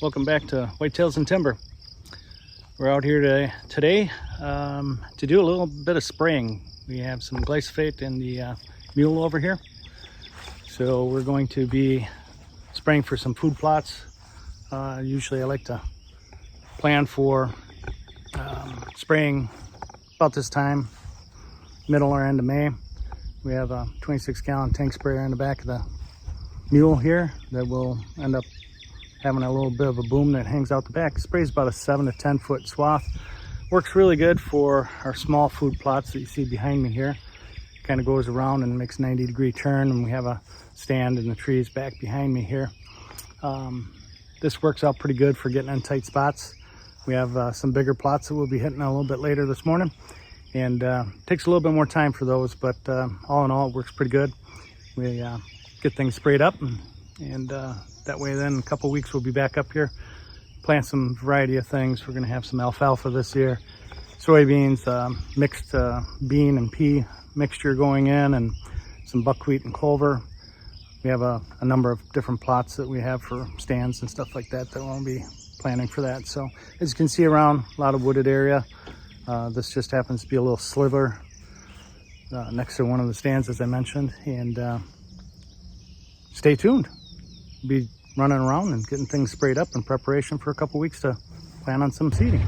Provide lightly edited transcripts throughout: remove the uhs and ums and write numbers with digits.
Welcome back to Whitetails and Timber. We're out here today to do a little bit of spraying. We have some glyphosate in the mule over here. So we're going to be spraying for some food plots. Usually I like to plan for spraying about this time, middle or end of May. We have a 26-gallon tank sprayer in the back of the mule here that will end up having a little bit of a boom that hangs out the back. It sprays about a 7 to 10 foot swath. Works really good for our small food plots that you see behind me here. Kind of goes around and makes a 90-degree turn, and we have a stand in the trees back behind me here. This works out pretty good for getting in tight spots. We have some bigger plots that we'll be hitting a little bit later this morning, and takes a little bit more time for those, but all in all it works pretty good. We get things sprayed up, and that way then in a couple weeks we'll be back up here, plant some variety of things. We're going to have some alfalfa this year, soybeans, mixed bean and pea mixture going in, and some buckwheat and clover. We have a number of different plots that we have for stands and stuff like that we'll be planning for that. So as you can see around, a lot of wooded area. This just happens to be a little sliver next to one of the stands, as I mentioned, and stay tuned. We'll be running around and getting things sprayed up in preparation for a couple weeks to plan on some seeding.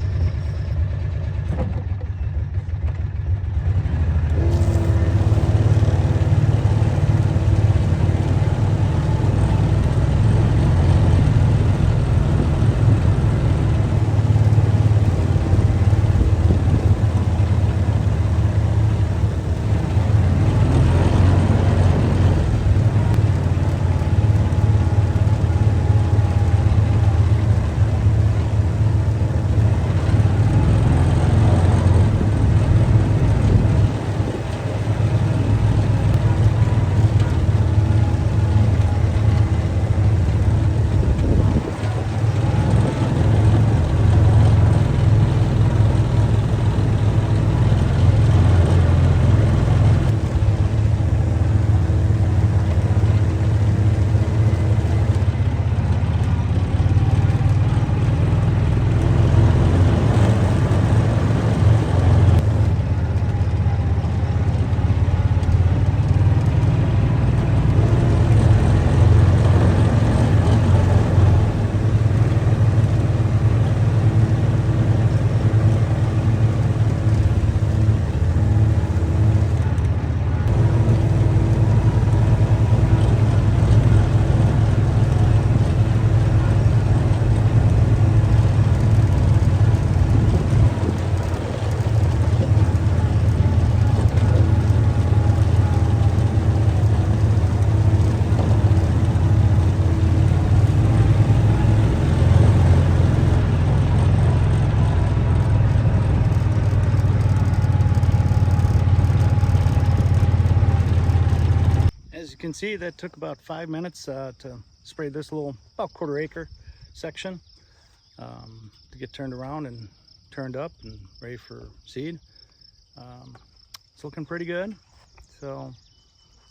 You can see that took about 5 minutes to spray this little about quarter acre section to get turned around and turned up and ready for seed. It's looking pretty good. So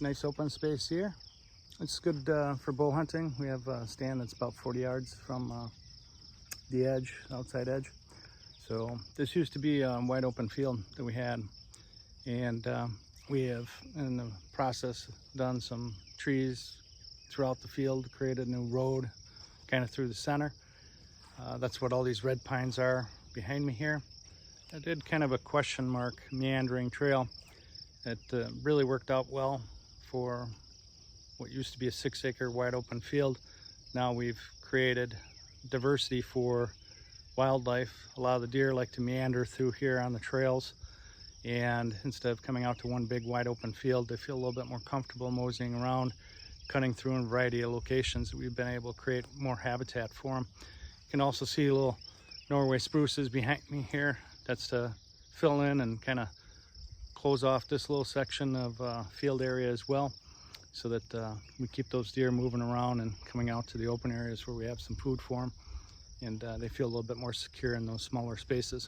nice open space here. It's good for bow hunting. We have a stand that's about 40 yards from the edge, outside edge. So this used to be a wide open field that we had, and we have in the process done some trees throughout the field, created a new road kind of through the center. That's what all these red pines are behind me here. I did kind of a question mark meandering trail that really worked out well for what used to be a 6-acre wide open field. Now we've created diversity for wildlife. A lot of the deer like to meander through here on the trails, and instead of coming out to one big wide open field, they feel a little bit more comfortable moseying around, cutting through in a variety of locations that we've been able to create more habitat for them. You can also see little Norway spruces behind me here. That's to fill in and kind of close off this little section of field area as well, so that we keep those deer moving around and coming out to the open areas where we have some food for them, and they feel a little bit more secure in those smaller spaces.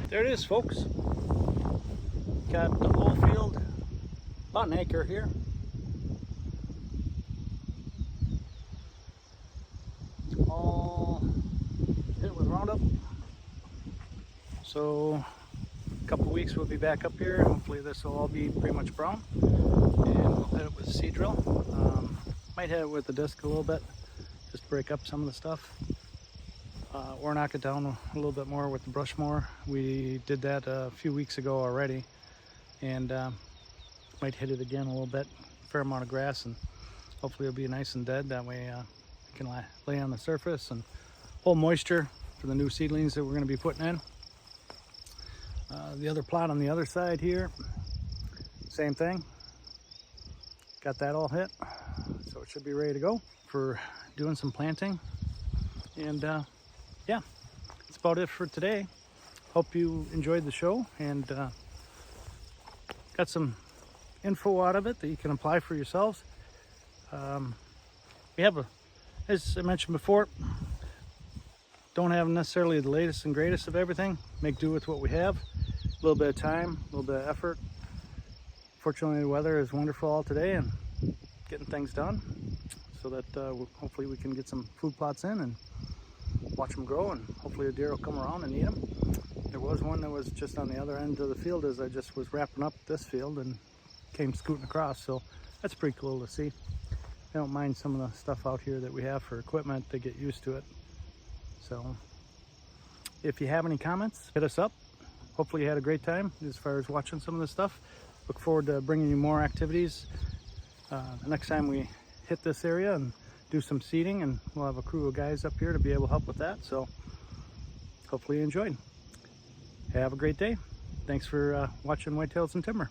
There it is, folks. Got the whole field, about an acre here. All hit with Roundup. So a couple weeks we'll be back up here. Hopefully this will all be pretty much brown. And we'll hit it with a seed drill. Might hit it with the disc a little bit, just to break up some of the stuff. Or knock it down a little bit more with the brush mower. We did that a few weeks ago already, and might hit it again a little bit. Fair amount of grass, and hopefully it'll be nice and dead. That way it can lay on the surface and hold moisture for the new seedlings that we're going to be putting in. The other plot on the other side here, same thing. Got that all hit, so it should be ready to go for doing some planting. And yeah, that's about it for today. Hope you enjoyed the show and got some info out of it that you can apply for yourselves. We have as I mentioned before, don't have necessarily the latest and greatest of everything. Make do with what we have. A little bit of time, a little bit of effort. Fortunately, the weather is wonderful all today and getting things done so that hopefully we can get some food plots in and watch them grow, and hopefully the deer will come around and eat them. There was one that was just on the other end of the field as I just was wrapping up this field and came scooting across, so that's pretty cool to see. I don't mind some of the stuff out here that we have for equipment to get used to it. So if you have any comments, hit us up. Hopefully you had a great time as far as watching some of this stuff. Look forward to bringing you more activities the next time we hit this area and do some seeding, and we'll have a crew of guys up here to be able to help with that. So hopefully you enjoyed. Have a great day. Thanks for watching Whitetails and Timber.